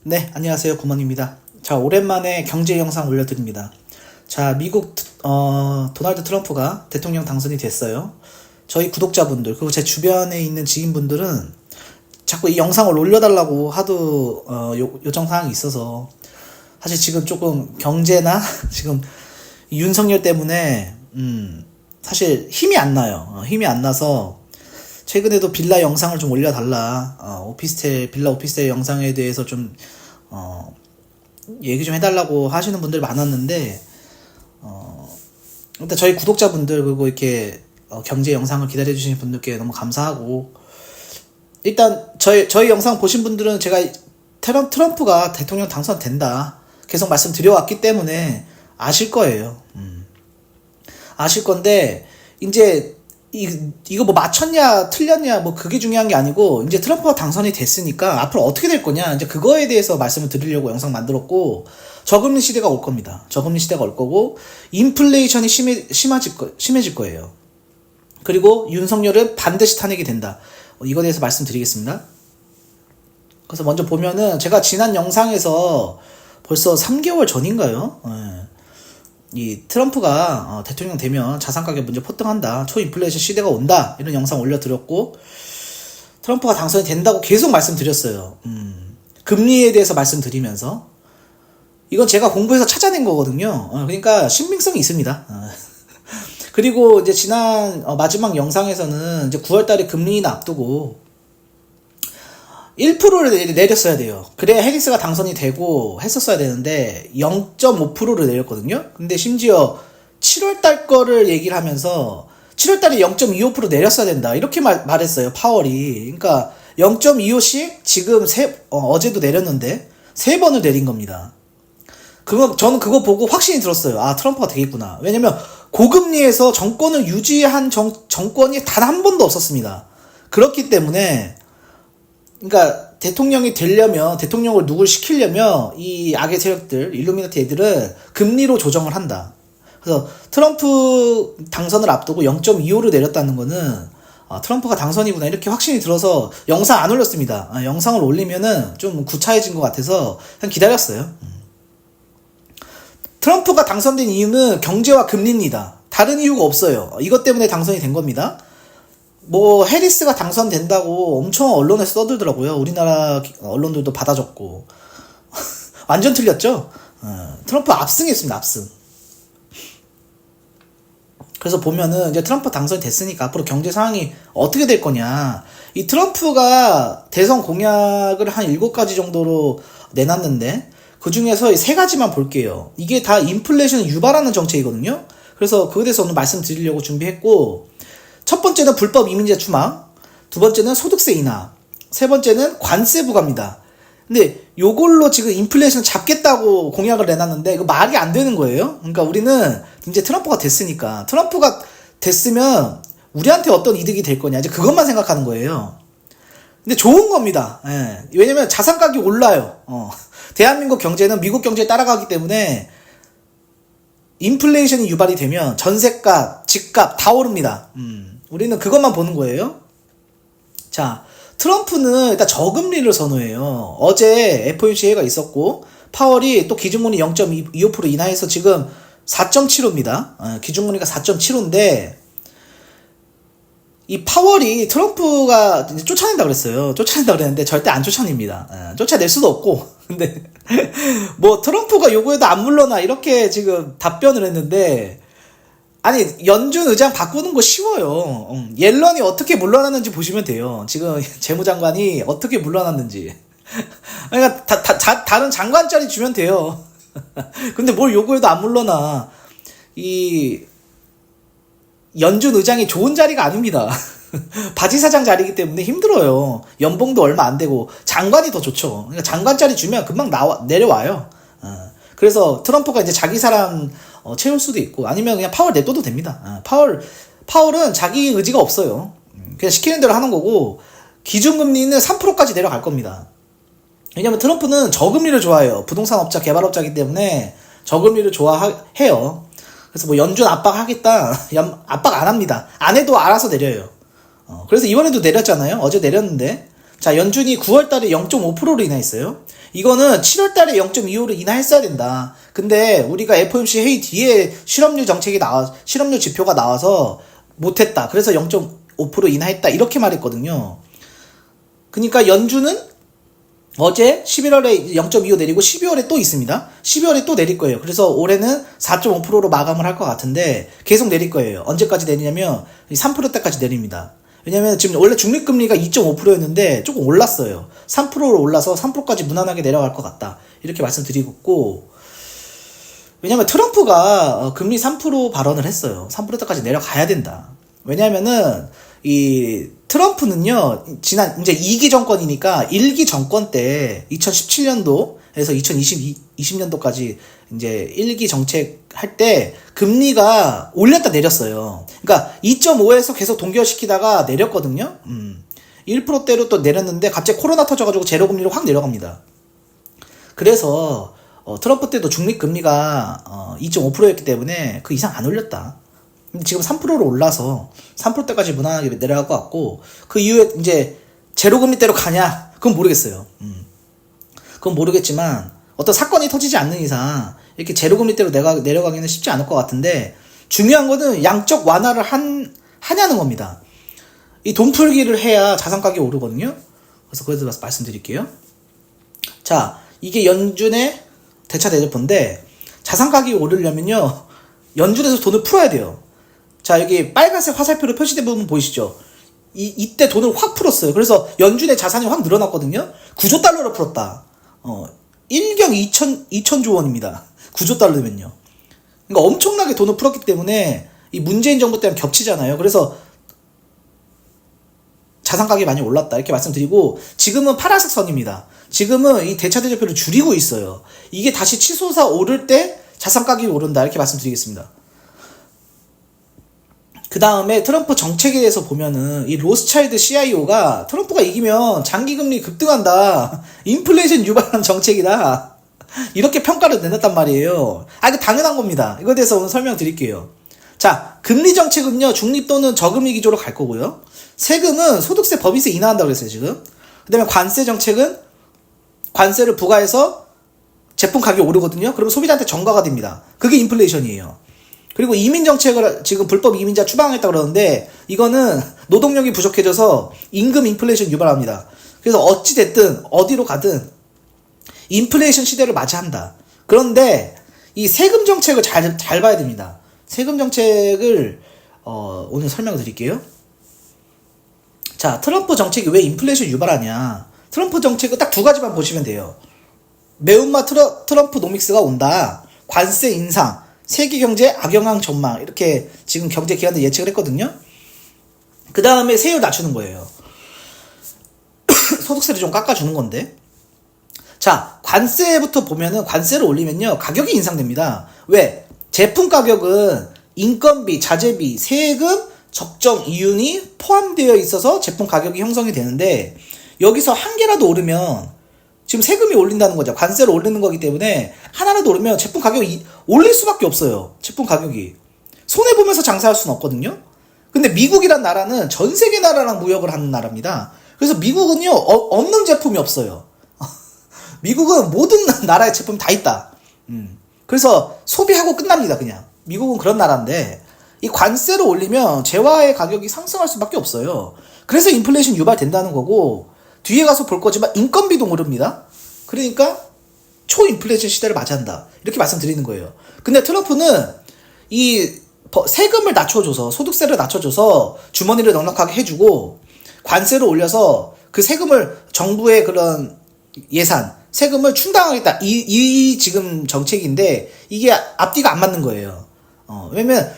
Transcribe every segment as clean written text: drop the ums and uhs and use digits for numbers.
네, 안녕하세요. 구먼입니다. 자, 오랜만에 경제 영상 올려드립니다. 자, 미국 도널드 트럼프가 대통령 당선이 됐어요. 저희 구독자분들 그리고 제 주변에 있는 지인분들은 자꾸 이 영상을 올려달라고 하도 요청사항이 있어서 사실 지금 조금 경제나 지금 윤석열 때문에 사실 힘이 안 나요. 힘이 안 나서 최근에도 빌라 영상을 좀 올려달라, 빌라 오피스텔 영상에 대해서 좀 얘기 좀 해달라고 하시는 분들이 많았는데, 일단 저희 구독자분들 그리고 이렇게 경제 영상을 기다려주시는 분들께 너무 감사하고, 일단 저희 영상 보신 분들은 제가 트럼프가 대통령 당선된다 계속 말씀드려왔기 때문에 아실 거예요. 아실 건데, 이제 이거 뭐 맞췄냐 틀렸냐 뭐 그게 중요한 게 아니고, 이제 트럼프가 당선이 됐으니까 앞으로 어떻게 될 거냐, 이제 그거에 대해서 말씀을 드리려고 영상 만들었고, 저금리 시대가 올 겁니다. 저금리 시대가 올 거고, 인플레이션이 심해질 거예요. 그리고 윤석열은 반드시 탄핵이 된다. 이거에 대해서 말씀드리겠습니다. 그래서 먼저 보면은 제가 지난 영상에서 벌써 3개월 전인가요? 이 트럼프가 대통령 되면 자산가격 문제 폭등한다, 초인플레이션 시대가 온다, 이런 영상 올려드렸고, 트럼프가 당선이 된다고 계속 말씀드렸어요. 금리에 대해서 말씀드리면서, 이건 제가 공부해서 찾아낸 거거든요. 그러니까 신빙성이 있습니다. 그리고 이제 지난 마지막 영상에서는 이제 9월달에 금리는 앞두고 1%를 내렸어야 돼요. 그래야 해리스가 당선이 되고 했었어야 되는데 0.5%를 내렸거든요. 근데 심지어 7월달 거를 얘기를 하면서 7월달에 0.25% 내렸어야 된다, 이렇게 말했어요, 파월이. 그러니까 0.25씩 지금 어제도 내렸는데 3번을 내린 겁니다. 저는 그거 보고 확신이 들었어요. 아, 트럼프가 되겠구나. 왜냐면 고금리에서 정권을 유지한 정권이 단 한 번도 없었습니다. 그렇기 때문에, 그러니까 대통령이 되려면, 대통령을 누굴 시키려면 이 악의 세력들, 일루미나티 애들은 금리로 조정을 한다. 그래서 트럼프 당선을 앞두고 0.25를 내렸다는 거는 트럼프가 당선이구나, 이렇게 확신이 들어서 영상 안 올렸습니다. 영상을 올리면은 좀 구차해진 것 같아서 그냥 기다렸어요. 트럼프가 당선된 이유는 경제와 금리입니다. 다른 이유가 없어요. 이것 때문에 당선이 된 겁니다. 뭐 해리스가 당선된다고 엄청 언론에서 떠들더라고요. 우리나라 언론들도 받아줬고. 완전 틀렸죠? 트럼프 압승했습니다. 압승. 그래서 보면은 이제 트럼프 당선이 됐으니까 앞으로 경제 상황이 어떻게 될 거냐. 이 트럼프가 대선 공약을 한 7가지 정도로 내놨는데, 그 중에서 3가지만 볼게요. 이게 다 인플레이션을 유발하는 정책이거든요. 그래서 그거에 대해서 오늘 말씀드리려고 준비했고, 첫 번째는 불법 이민자 추방, 두 번째는 소득세 인하, 세 번째는 관세 부과입니다. 근데 요걸로 지금 인플레이션 잡겠다고 공약을 내놨는데 이거 말이 안 되는 거예요. 그러니까 우리는 이제 트럼프가 됐으면 우리한테 어떤 이득이 될 거냐, 이제 그것만 생각하는 거예요. 근데 좋은 겁니다. 예. 왜냐면 자산 가격이 올라요. 대한민국 경제는 미국 경제에 따라가기 때문에 인플레이션이 유발이 되면 전세값, 집값 다 오릅니다. 우리는 그것만 보는 거예요. 자, 트럼프는 일단 저금리를 선호해요. 어제 FOMC 회의가 있었고, 파월이 또 기준금리 0.25% 인하해서 지금 4.75입니다. 기준금리가 4.75인데, 이 파월이 트럼프가 이제 쫓아낸다 그랬어요. 쫓아낸다 그랬는데 절대 안 쫓아냅니다. 쫓아낼 수도 없고. 근데 뭐 트럼프가 요구해도 안 물러나, 이렇게 지금 답변을 했는데, 아니 연준 의장 바꾸는 거 쉬워요. 옐런이 어떻게 물러났는지 보시면 돼요. 지금 재무장관이 어떻게 물러났는지. 그러니까 다른 장관 자리 주면 돼요. 근데 뭘 요구해도 안 물러나. 이 연준 의장이 좋은 자리가 아닙니다. 바지사장 자리이기 때문에 힘들어요. 연봉도 얼마 안 되고. 장관이 더 좋죠. 그러니까 장관 자리 주면 금방 내려와요. 그래서 트럼프가 이제 자기 사람 채울 수도 있고, 아니면 그냥 파월 냅둬도 됩니다. 파월은 자기 의지가 없어요. 그냥 시키는 대로 하는 거고, 기준금리는 3%까지 내려갈 겁니다. 왜냐면 트럼프는 저금리를 좋아해요. 부동산 업자, 개발업자이기 때문에 저금리를 좋아해요. 그래서 뭐 연준 압박하겠다, 압박 안 합니다. 안 해도 알아서 내려요. 그래서 이번에도 내렸잖아요. 어제 내렸는데 자, 연준이 9월 달에 0.5%로 인하했어요. 이거는 7월 달에 0.25로 인하했어야 된다. 근데 우리가 FOMC 회의 뒤에 실업률 지표가 나와서 못했다. 그래서 0.5% 인하했다. 이렇게 말했거든요. 그러니까 연준은 어제 11월에 0.25 내리고 12월에 또 있습니다. 12월에 또 내릴 거예요. 그래서 올해는 4.5%로 마감을 할 것 같은데 계속 내릴 거예요. 언제까지 내리냐면 3%대까지 내립니다. 왜냐면 지금 원래 중립금리가 2.5%였는데 조금 올랐어요. 3%로 올라서 3%까지 무난하게 내려갈 것 같다. 이렇게 말씀드리고, 왜냐면 트럼프가 금리 3% 발언을 했어요. 3%대까지 내려가야 된다. 왜냐면은 이 트럼프는요, 이제 2기 정권이니까 1기 정권 때 2017년도에서 2020년도까지 이제 1기 정책 할 때 금리가 올렸다 내렸어요. 그러니까 2.5에서 계속 동결시키다가 내렸거든요. 1%대로 또 내렸는데 갑자기 코로나 터져가지고 제로 금리로 확 내려갑니다. 그래서 트럼프 때도 중립 금리가 2.5%였기 때문에 그 이상 안 올렸다. 근데 지금 3%로 올라서 3%대까지 무난하게 내려갈 것 같고, 그 이후에 이제 제로금리대로 가냐? 그건 모르겠어요. 그건 모르겠지만 어떤 사건이 터지지 않는 이상 이렇게 제로금리대로 내려가기는 쉽지 않을 것 같은데, 중요한 거는 양적 완화를 하냐는 겁니다. 이 돈 풀기를 해야 자산 가격이 오르거든요. 그래서 그에 대해서 말씀드릴게요. 자, 이게 연준의 대차 대조표인데, 자산 가격이 오르려면요, 연준에서 돈을 풀어야 돼요. 자, 여기 빨간색 화살표로 표시된 부분 보이시죠? 이때 돈을 확 풀었어요. 그래서 연준의 자산이 확 늘어났거든요. 9조 달러로 풀었다. 1경 2천조 원입니다. 9조 달러면요. 그러니까 엄청나게 돈을 풀었기 때문에 이 문재인 정부 때랑 겹치잖아요. 그래서 자산 가격이 많이 올랐다. 이렇게 말씀드리고, 지금은 파란색 선입니다. 지금은 이 대차 대조표를 줄이고 있어요. 이게 다시 치솟아 오를 때 자산 가격이 오른다. 이렇게 말씀드리겠습니다. 그 다음에 트럼프 정책에 대해서 보면은 이 로스차일드 CIO가 트럼프가 이기면 장기금리 급등한다. 인플레이션 유발한 정책이다. 이렇게 평가를 내놨단 말이에요. 이거 당연한 겁니다. 이거에 대해서 오늘 설명드릴게요. 자, 금리 정책은요, 중립 또는 저금리 기조로 갈 거고요. 세금은 소득세, 법인세 인하한다고 그랬어요, 지금. 그 다음에 관세 정책은 관세를 부과해서 제품 가격이 오르거든요. 그러면 소비자한테 전가가 됩니다. 그게 인플레이션이에요. 그리고 이민 정책을 지금 불법 이민자 추방하겠다 그러는데, 이거는 노동력이 부족해져서 임금 인플레이션 유발합니다. 그래서 어찌 됐든 어디로 가든 인플레이션 시대를 맞이한다. 그런데 이 세금 정책을 잘 봐야 됩니다. 세금 정책을 오늘 설명을 드릴게요. 자, 트럼프 정책이 왜 인플레이션 유발하냐? 트럼프 정책은 딱 두 가지만 보시면 돼요. 매운맛 트럼프 노믹스가 온다. 관세 인상, 세계 경제 악영향 전망, 이렇게 지금 경제 기관들 예측을 했거든요. 그 다음에 세율 낮추는 거예요. 소득세를 좀 깎아주는 건데. 자, 관세부터 보면은, 관세를 올리면요, 가격이 인상됩니다. 왜? 제품 가격은 인건비, 자재비, 세금, 적정 이윤이 포함되어 있어서 제품 가격이 형성이 되는데, 여기서 한 개라도 오르면 지금 세금이 올린다는 거죠. 관세를 올리는 거기 때문에 하나라도 오르면 제품 가격이 올릴 수밖에 없어요. 제품 가격이. 손해보면서 장사할 수는 없거든요. 근데 미국이란 나라는 전 세계 나라랑 무역을 하는 나라입니다. 그래서 미국은요, 없는 제품이 없어요. 미국은 모든 나라의 제품이 다 있다. 그래서 소비하고 끝납니다, 그냥. 미국은 그런 나라인데, 이 관세를 올리면 재화의 가격이 상승할 수밖에 없어요. 그래서 인플레이션 유발된다는 거고, 뒤에 가서 볼 거지만 인건비도 오릅니다. 그러니까 초인플레이션 시대를 맞이한다. 이렇게 말씀드리는 거예요. 근데 트럼프는 이 세금을 낮춰줘서, 소득세를 낮춰줘서 주머니를 넉넉하게 해주고, 관세를 올려서 그 세금을, 정부의 그런 예산, 세금을 충당하겠다. 이 지금 정책인데, 이게 앞뒤가 안 맞는 거예요. 왜냐면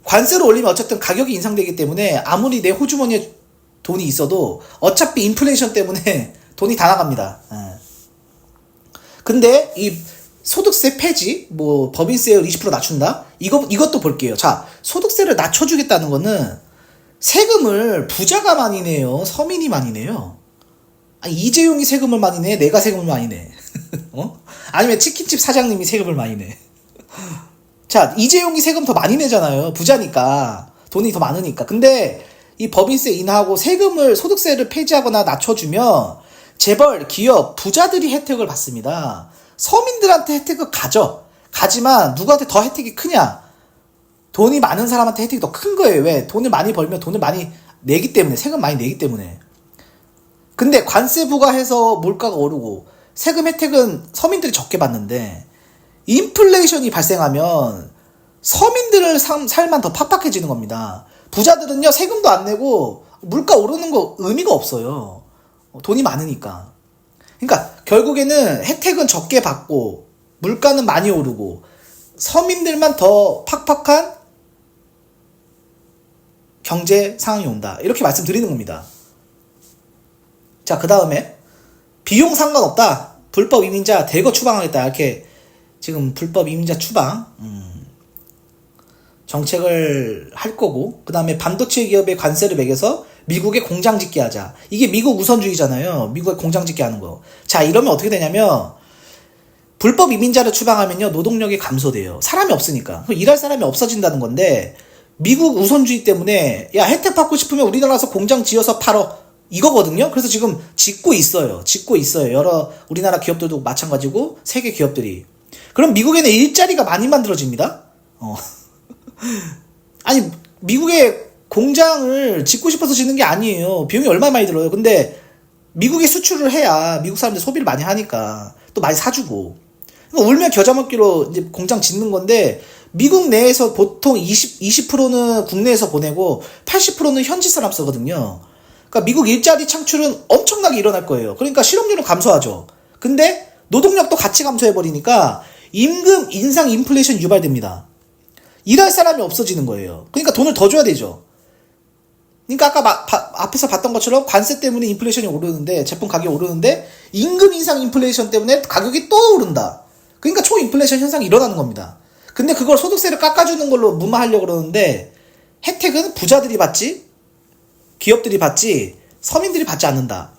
관세를 올리면 어쨌든 가격이 인상되기 때문에 아무리 내 호주머니에 돈이 있어도 어차피 인플레이션 때문에 돈이 다 나갑니다. 근데 이 소득세 폐지, 뭐 법인세율 20% 낮춘다? 이것도 볼게요. 자, 소득세를 낮춰주겠다는 거는 세금을 부자가 많이 내요, 서민이 많이 내요? 이재용이 세금을 많이 내? 내가 세금을 많이 내? 아니면 치킨집 사장님이 세금을 많이 내? 자, 이재용이 세금 더 많이 내잖아요. 부자니까. 돈이 더 많으니까. 근데 이 법인세 인하하고 세금을, 소득세를 폐지하거나 낮춰주면 재벌, 기업, 부자들이 혜택을 받습니다. 서민들한테 혜택을 가지만 누구한테 더 혜택이 크냐? 돈이 많은 사람한테 혜택이 더 큰 거예요. 왜? 돈을 많이 벌면 돈을 많이 내기 때문에, 세금 많이 내기 때문에. 근데 관세 부과해서 물가가 오르고 세금 혜택은 서민들이 적게 받는데 인플레이션이 발생하면 서민들의 삶만 더 팍팍해지는 겁니다. 부자들은요, 세금도 안 내고 물가 오르는 거 의미가 없어요. 돈이 많으니까. 그러니까 결국에는 혜택은 적게 받고 물가는 많이 오르고 서민들만 더 팍팍한 경제 상황이 온다. 이렇게 말씀드리는 겁니다. 자, 그 다음에 비용 상관없다. 불법 이민자 대거 추방하겠다. 이렇게 지금 불법 이민자 추방 정책을 할 거고, 그 다음에 반도체 기업에 관세를 매겨서 미국에 공장 짓게 하자. 이게 미국 우선주의잖아요. 미국에 공장 짓게 하는 거. 자, 이러면 어떻게 되냐면 불법 이민자를 추방하면요, 노동력이 감소돼요. 사람이 없으니까. 일할 사람이 없어진다는 건데, 미국 우선주의 때문에 야, 혜택 받고 싶으면 우리나라에서 공장 지어서 팔어, 이거거든요. 그래서 지금 짓고 있어요. 여러 우리나라 기업들도 마찬가지고 세계 기업들이. 그럼 미국에는 일자리가 많이 만들어집니다. 아니, 미국에 공장을 짓고 싶어서 짓는 게 아니에요. 비용이 얼마나 많이 들어요. 근데 미국에 수출을 해야 미국 사람들 소비를 많이 하니까 또 많이 사주고. 그러니까 울며 겨자 먹기로 이제 공장 짓는 건데, 미국 내에서 보통 20%는 국내에서 보내고 80%는 현지 사람 쓰거든요. 그러니까 미국 일자리 창출은 엄청나게 일어날 거예요. 그러니까 실업률은 감소하죠. 근데 노동력도 같이 감소해버리니까 임금 인상 인플레이션 유발됩니다. 일할 사람이 없어지는 거예요. 그러니까 돈을 더 줘야 되죠. 그러니까 아까 앞에서 봤던 것처럼 관세 때문에 인플레이션이 오르는데, 제품 가격이 오르는데 임금 인상 인플레이션 때문에 가격이 또 오른다. 그러니까 초인플레이션 현상이 일어나는 겁니다. 근데 그걸 소득세를 깎아주는 걸로 무마하려고 그러는데, 혜택은 부자들이 받지, 기업들이 받지, 서민들이 받지 않는다.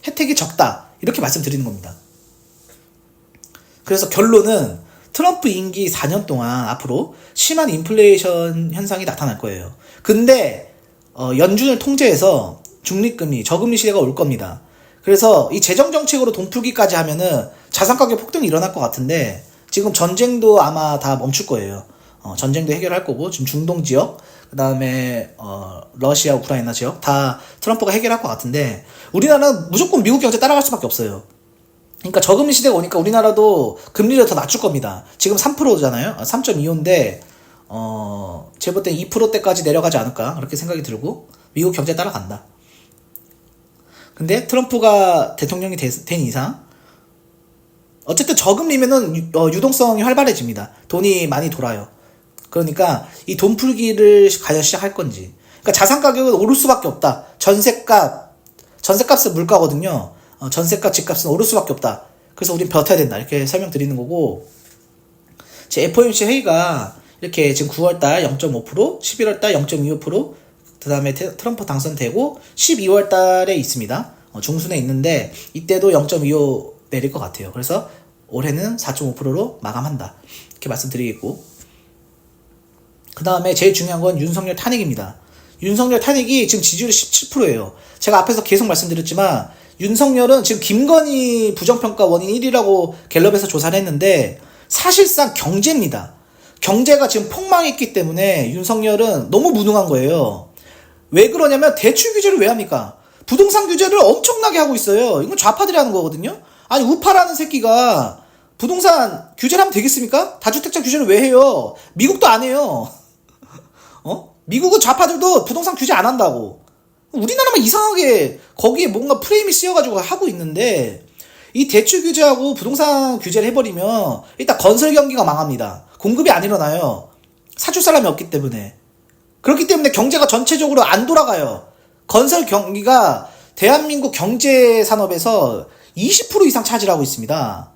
혜택이 적다. 이렇게 말씀드리는 겁니다. 그래서 결론은 트럼프 임기 4년 동안 앞으로 심한 인플레이션 현상이 나타날 거예요. 근데 연준을 통제해서 중립금리, 저금리 시대가 올 겁니다. 그래서 이 재정정책으로 돈 풀기까지 하면은 자산가격 폭등이 일어날 것 같은데, 지금 전쟁도 아마 다 멈출 거예요. 전쟁도 해결할 거고, 지금 중동 지역, 그 다음에 러시아, 우크라이나 지역 다 트럼프가 해결할 것 같은데, 우리나라는 무조건 미국 경제 따라갈 수밖에 없어요. 그러니까 저금리 시대가 오니까 우리나라도 금리를 더 낮출 겁니다. 지금 3%잖아요. 3.25인데 제가 볼 땐 2%대까지 내려가지 않을까, 그렇게 생각이 들고, 미국 경제 따라간다. 근데 트럼프가 대통령이 된 이상 어쨌든 저금리면은 유동성이 활발해집니다. 돈이 많이 돌아요. 그러니까 이 돈 풀기를 과연 시작할 건지. 그러니까 자산 가격은 오를 수밖에 없다. 전세값은 물가거든요. 전세값, 집값은 오를 수밖에 없다. 그래서 우린 버텨야 된다. 이렇게 설명드리는 거고, 제 FOMC 회의가 이렇게 지금 9월달 0.5%, 11월달 0.25%, 그 다음에 트럼프 당선되고 12월달에 있습니다. 중순에 있는데 이때도 0.25 내릴 것 같아요. 그래서 올해는 4.5%로 마감한다. 이렇게 말씀드리겠고, 그 다음에 제일 중요한 건 윤석열 탄핵입니다. 윤석열 탄핵이 지금 지지율이 17%예요. 제가 앞에서 계속 말씀드렸지만 윤석열은 지금 김건희 부정평가 원인 1위라고 갤럽에서 조사를 했는데, 사실상 경제입니다. 경제가 지금 폭망했기 때문에 윤석열은 너무 무능한 거예요. 왜 그러냐면 대출 규제를 왜 합니까? 부동산 규제를 엄청나게 하고 있어요. 이건 좌파들이 하는 거거든요. 아니, 우파라는 새끼가 부동산 규제를 하면 되겠습니까? 다주택자 규제를 왜 해요? 미국도 안 해요. 미국은 좌파들도 부동산 규제 안 한다고. 우리나라만 이상하게 거기에 뭔가 프레임이 씌어가지고 하고 있는데, 이 대출 규제하고 부동산 규제를 해버리면 일단 건설 경기가 망합니다. 공급이 안 일어나요. 사줄 사람이 없기 때문에. 그렇기 때문에 경제가 전체적으로 안 돌아가요. 건설 경기가 대한민국 경제 산업에서 20% 이상 차지하고 있습니다.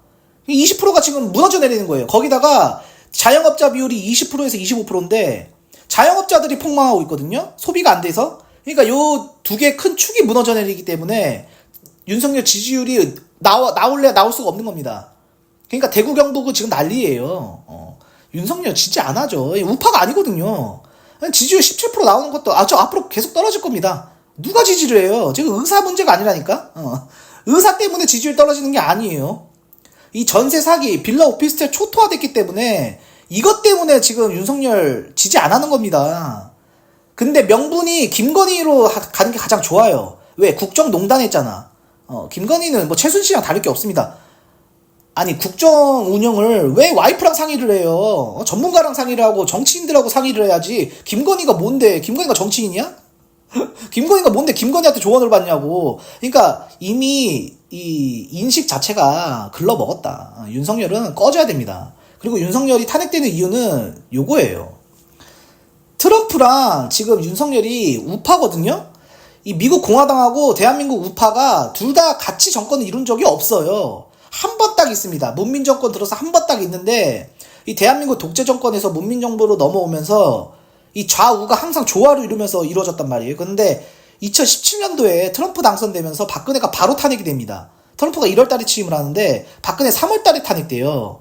20%가 지금 무너져 내리는 거예요. 거기다가 자영업자 비율이 20%에서 25%인데 자영업자들이 폭망하고 있거든요. 소비가 안 돼서. 그러니까 요 두 개 큰 축이 무너져 내리기 때문에 윤석열 지지율이 나올 수가 없는 겁니다. 그러니까 대구 경북은 지금 난리예요. 윤석열 진짜 안 하죠. 우파가 아니거든요. 지지율 17% 나오는 것도 저 앞으로 계속 떨어질 겁니다. 누가 지지를 해요? 지금 의사 문제가 아니라니까. 의사 때문에 지지율 떨어지는 게 아니에요. 이 전세 사기, 빌라 오피스텔 초토화됐기 때문에 이것 때문에 지금 윤석열 지지 안 하는 겁니다. 근데 명분이 김건희로 가는 게 가장 좋아요. 왜? 국정농단 했잖아. 김건희는 뭐 최순실이랑 다를 게 없습니다. 아니 국정 운영을 왜 와이프랑 상의를 해요? 전문가랑 상의를 하고 정치인들하고 상의를 해야지. 김건희가 뭔데? 김건희가 정치인이야? 김건희가 뭔데 김건희한테 조언을 받냐고. 그러니까 이미 이 인식 자체가 글러먹었다. 윤석열은 꺼져야 됩니다. 그리고 윤석열이 탄핵되는 이유는 요거예요. 트럼프랑 지금 윤석열이 우파거든요? 이 미국 공화당하고 대한민국 우파가 둘 다 같이 정권을 이룬 적이 없어요. 한 번 딱 있습니다. 문민 정권 들어서 한 번 딱 있는데, 이 대한민국 독재 정권에서 문민 정부로 넘어오면서 이 좌우가 항상 조화를 이루면서 이루어졌단 말이에요. 근데 2017년도에 트럼프 당선되면서 박근혜가 바로 탄핵이 됩니다. 트럼프가 1월달에 취임을 하는데 박근혜 3월달에 탄핵돼요.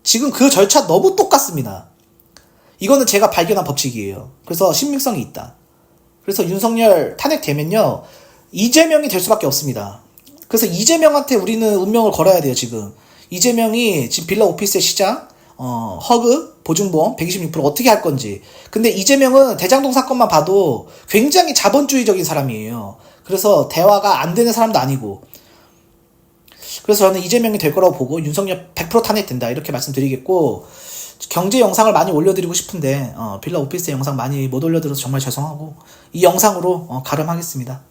지금 그 절차 너무 똑같습니다. 이거는 제가 발견한 법칙이에요. 그래서 신빙성이 있다. 그래서 윤석열 탄핵되면요, 이재명이 될 수밖에 없습니다. 그래서 이재명한테 우리는 운명을 걸어야 돼요. 지금 이재명이 지금 빌라 오피스의 시장, 허그, 보증보험 126% 어떻게 할 건지. 근데 이재명은 대장동 사건만 봐도 굉장히 자본주의적인 사람이에요. 그래서 대화가 안 되는 사람도 아니고. 그래서 저는 이재명이 될 거라고 보고 윤석열 100% 탄핵된다 이렇게 말씀드리겠고, 경제 영상을 많이 올려드리고 싶은데 빌라 오피스의 영상 많이 못 올려드려서 정말 죄송하고 이 영상으로 가름하겠습니다.